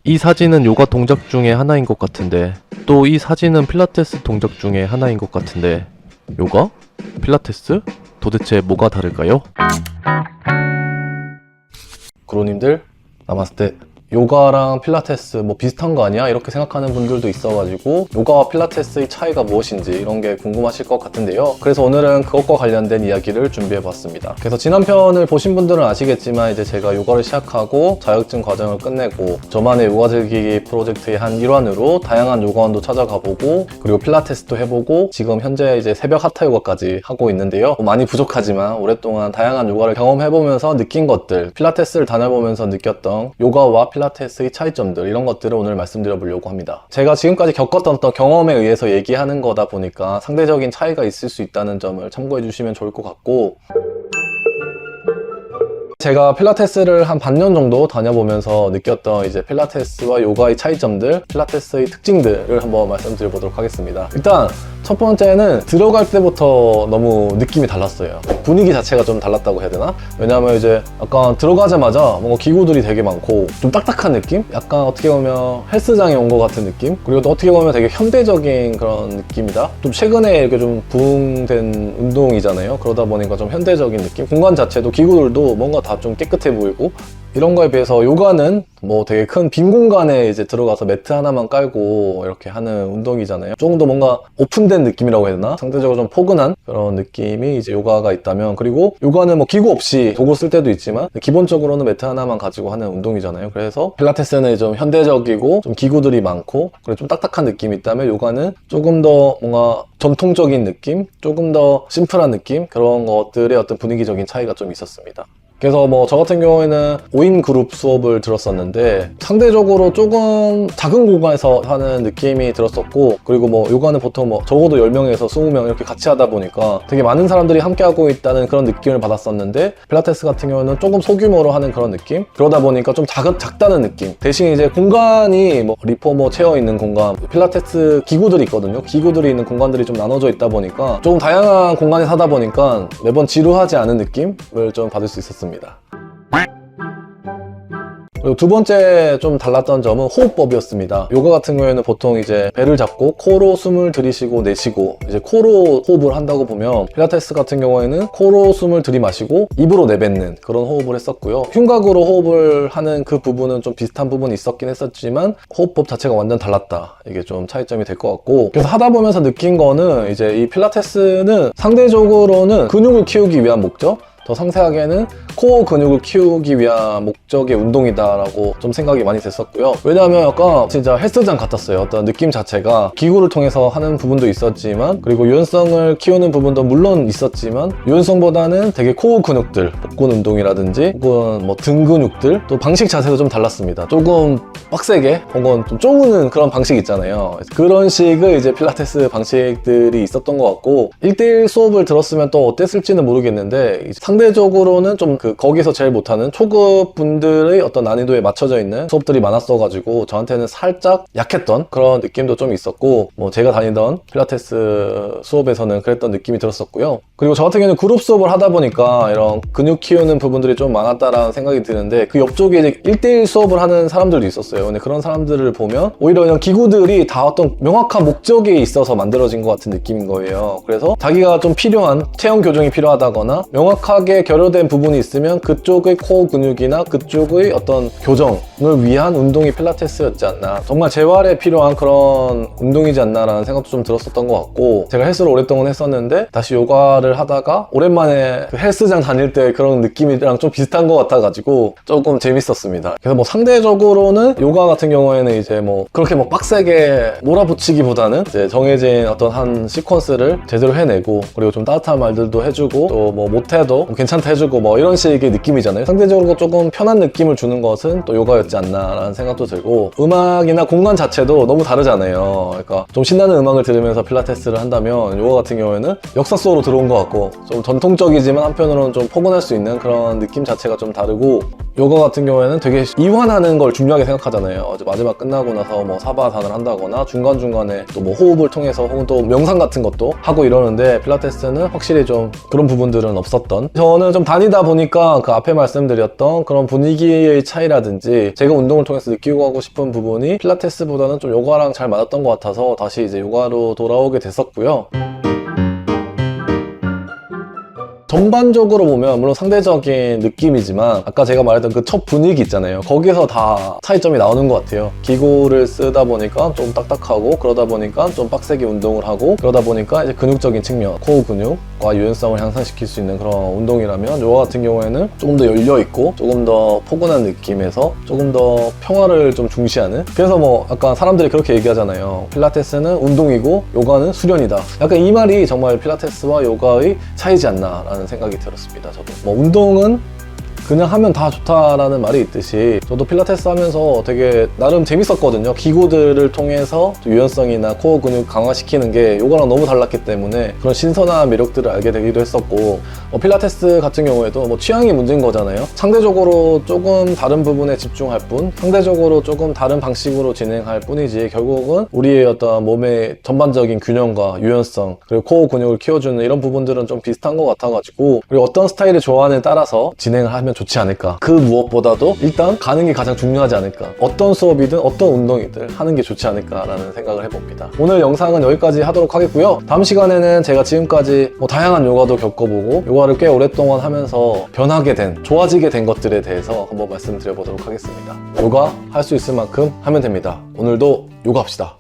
이 사진은 요가 동작 중에 하나인 것 같은데, 또 이 사진은 필라테스 동작 중에 하나인 것 같은데, 요가? 필라테스? 도대체 뭐가 다를까요? 구로님들, 나마스테. 요가랑 필라테스 뭐 비슷한 거 아니야? 이렇게 생각하는 분들도 있어가지고 요가와 필라테스의 차이가 무엇인지 이런 게 궁금하실 것 같은데요. 그래서 오늘은 그것과 관련된 이야기를 준비해봤습니다. 그래서 지난 편을 보신 분들은 아시겠지만 이제 제가 요가를 시작하고 자격증 과정을 끝내고 저만의 요가 즐기기 프로젝트의 한 일환으로 다양한 요가원도 찾아가보고 그리고 필라테스도 해보고 지금 현재 이제 새벽 하타 요가까지 하고 있는데요. 많이 부족하지만 오랫동안 다양한 요가를 경험해보면서 느낀 것들, 필라테스를 다녀보면서 느꼈던 요가와 필라테스의 차이점들, 이런 것들을 오늘 말씀드려 보려고 합니다. 제가 지금까지 겪었던 어떤 경험에 의해서 얘기하는 거다 보니까 상대적인 차이가 있을 수 있다는 점을 참고해 주시면 좋을 것 같고, 제가 필라테스를 한 반년 정도 다녀보면서 느꼈던 이제 필라테스와 요가의 차이점들, 필라테스의 특징들을 한번 말씀드려 보도록 하겠습니다. 일단 첫 번째는 들어갈 때부터 너무 느낌이 달랐어요. 분위기 자체가 좀 달랐다고 해야 되나? 왜냐하면 이제 약간 들어가자마자 뭔가 기구들이 되게 많고 좀 딱딱한 느낌? 약간 어떻게 보면 헬스장에 온 것 같은 느낌? 그리고 또 어떻게 보면 되게 현대적인 그런 느낌이다? 좀 최근에 이렇게 좀 부흥된 운동이잖아요. 그러다 보니까 좀 현대적인 느낌? 공간 자체도 기구들도 뭔가 다 좀 깨끗해 보이고, 이런 거에 비해서 요가는 뭐 되게 큰 빈 공간에 이제 들어가서 매트 하나만 깔고 이렇게 하는 운동이잖아요. 조금 더 뭔가 오픈된 느낌이라고 해야 되나? 상대적으로 좀 포근한 그런 느낌이 이제 요가가 있다면, 그리고 요가는 뭐 기구 없이 도구 쓸 때도 있지만 기본적으로는 매트 하나만 가지고 하는 운동이잖아요. 그래서 필라테스는 좀 현대적이고 좀 기구들이 많고 그리고 좀 딱딱한 느낌이 있다면, 요가는 조금 더 뭔가 전통적인 느낌? 조금 더 심플한 느낌? 그런 것들의 어떤 분위기적인 차이가 좀 있었습니다. 그래서 뭐 저 같은 경우에는 5인 그룹 수업을 들었었는데 상대적으로 조금 작은 공간에서 하는 느낌이 들었었고, 그리고 뭐 요가는 보통 뭐 적어도 10명에서 20명 이렇게 같이 하다 보니까 되게 많은 사람들이 함께 하고 있다는 그런 느낌을 받았었는데, 필라테스 같은 경우는 조금 소규모로 하는 그런 느낌? 그러다 보니까 좀 작다는 느낌. 대신 이제 공간이 뭐 리포머 체어 있는 공간, 필라테스 기구들이 있거든요. 기구들이 있는 공간들이 좀 나눠져 있다 보니까 조금 다양한 공간에서 하다 보니까 매번 지루하지 않은 느낌을 좀 받을 수 있었습니다. 그리고 두 번째 좀 달랐던 점은 호흡법이었습니다. 요가 같은 경우에는 보통 이제 배를 잡고 코로 숨을 들이쉬고 내쉬고 이제 코로 호흡을 한다고 보면, 필라테스 같은 경우에는 코로 숨을 들이마시고 입으로 내뱉는 그런 호흡을 했었고요. 흉곽으로 호흡을 하는 그 부분은 좀 비슷한 부분이 있었긴 했었지만 호흡법 자체가 완전 달랐다. 이게 좀 차이점이 될 것 같고, 그래서 하다 보면서 느낀 거는 이제 이 필라테스는 상대적으로는 근육을 키우기 위한 목적, 더 상세하게는 코어 근육을 키우기 위한 목적의 운동이다라고 좀 생각이 많이 됐었고요. 왜냐하면 약간 진짜 헬스장 같았어요. 어떤 느낌 자체가 기구를 통해서 하는 부분도 있었지만, 그리고 유연성을 키우는 부분도 물론 있었지만, 유연성보다는 되게 코어 근육들, 복근 운동이라든지 혹은 뭐 등 근육들, 또 방식 자세도 좀 달랐습니다. 조금 빡세게 혹은 좀 쪼무는 그런 방식 있잖아요. 그런 식의 이제 필라테스 방식들이 있었던 것 같고, 1대1 수업을 들었으면 또 어땠을지는 모르겠는데, 상대적으로는 좀 거기서 제일 못하는 초급 분들의 어떤 난이도에 맞춰져 있는 수업들이 많았어가지고 저한테는 살짝 약했던 그런 느낌도 좀 있었고, 뭐 제가 다니던 필라테스 수업에서는 그랬던 느낌이 들었었고요. 그리고 저 같은 경우는 그룹 수업을 하다 보니까 이런 근육 키우는 부분들이 좀 많았다라는 생각이 드는데, 그 옆쪽에 이제 1대1 수업을 하는 사람들도 있었어요. 근데 그런 사람들을 보면 오히려 그냥 기구들이 다 어떤 명확한 목적이 있어서 만들어진 것 같은 느낌인 거예요. 그래서 자기가 좀 필요한 체형 교정이 필요하다거나 명확하게 결여된 부분이 있으면 그쪽의 코어 근육이나 그쪽의 어떤 교정을 위한 운동이 필라테스였지 않나, 정말 재활에 필요한 그런 운동이지 않나라는 생각도 좀 들었었던 것 같고, 제가 헬스를 오랫동안 했었는데 다시 요가를 하다가 오랜만에 그 헬스장 다닐 때 그런 느낌이랑 좀 비슷한 것 같아가지고 조금 재밌었습니다. 그래서 뭐 상대적으로는 요가 같은 경우에는 이제 뭐 그렇게 뭐 빡세게 몰아붙이기보다는 이제 정해진 어떤 한 시퀀스를 제대로 해내고, 그리고 좀 따뜻한 말들도 해주고, 또 뭐 못해도 괜찮다 해주고 뭐 이런 식의 느낌이잖아요. 상대적으로 조금 편한 느낌을 주는 것은 또 요가였지 않나 라는 생각도 들고, 음악이나 공간 자체도 너무 다르잖아요. 그러니까 좀 신나는 음악을 들으면서 필라테스를 한다면 요가 같은 경우에는 역사 속으로 들어온 것 같고, 좀 전통적이지만 한편으로는 좀 포근할 수 있는 그런 느낌 자체가 좀 다르고, 요가 같은 경우에는 되게 이완하는 걸 중요하게 생각하잖아요. 마지막 끝나고 나서 뭐 사바산을 한다거나 중간중간에 또 뭐 호흡을 통해서 혹은 또 명상 같은 것도 하고 이러는데, 필라테스는 확실히 좀 그런 부분들은 없었던, 저는 좀 다니다 보니까 보니까 그 앞에 말씀드렸던 그런 분위기의 차이라든지 제가 운동을 통해서 느끼고 하고 싶은 부분이 필라테스보다는 좀 요가랑 잘 맞았던 것 같아서 다시 이제 요가로 돌아오게 됐었고요. 전반적으로 보면 물론 상대적인 느낌이지만 아까 제가 말했던 그 첫 분위기 있잖아요. 거기서 다 차이점이 나오는 것 같아요. 기구를 쓰다 보니까 좀 딱딱하고 그러다 보니까 좀 빡세게 운동을 하고 그러다 보니까 이제 근육적인 측면, 코어 근육과 유연성을 향상시킬 수 있는 그런 운동이라면 요가 같은 경우에는 조금 더 열려있고 조금 더 포근한 느낌에서 조금 더 평화를 좀 중시하는, 그래서 뭐 약간 사람들이 그렇게 얘기하잖아요. 필라테스는 운동이고 요가는 수련이다. 약간 이 말이 정말 필라테스와 요가의 차이지 않나 라는 생각이 들었습니다. 저도 뭐 운동은 그냥 하면 다 좋다라는 말이 있듯이 저도 필라테스 하면서 되게 나름 재밌었거든요. 기구들을 통해서 유연성이나 코어 근육 강화시키는 게 요거랑 너무 달랐기 때문에 그런 신선한 매력들을 알게 되기도 했었고, 필라테스 같은 경우에도 뭐 취향이 문제인 거잖아요. 상대적으로 조금 다른 부분에 집중할 뿐, 상대적으로 조금 다른 방식으로 진행할 뿐이지 결국은 우리의 어떤 몸의 전반적인 균형과 유연성 그리고 코어 근육을 키워주는 이런 부분들은 좀 비슷한 것 같아가지고, 그리고 어떤 스타일을 좋아하느냐에 따라서 진행을 하면 좋지 않을까. 그 무엇보다도 일단 가는 게 가장 중요하지 않을까. 어떤 수업이든 어떤 운동이든 하는 게 좋지 않을까라는 생각을 해봅니다. 오늘 영상은 여기까지 하도록 하겠고요. 다음 시간에는 제가 지금까지 뭐 다양한 요가도 겪어보고 요가를 꽤 오랫동안 하면서 변하게 된, 좋아지게 된 것들에 대해서 한번 말씀드려보도록 하겠습니다. 요가 할 수 있을 만큼 하면 됩니다. 오늘도 요가 합시다.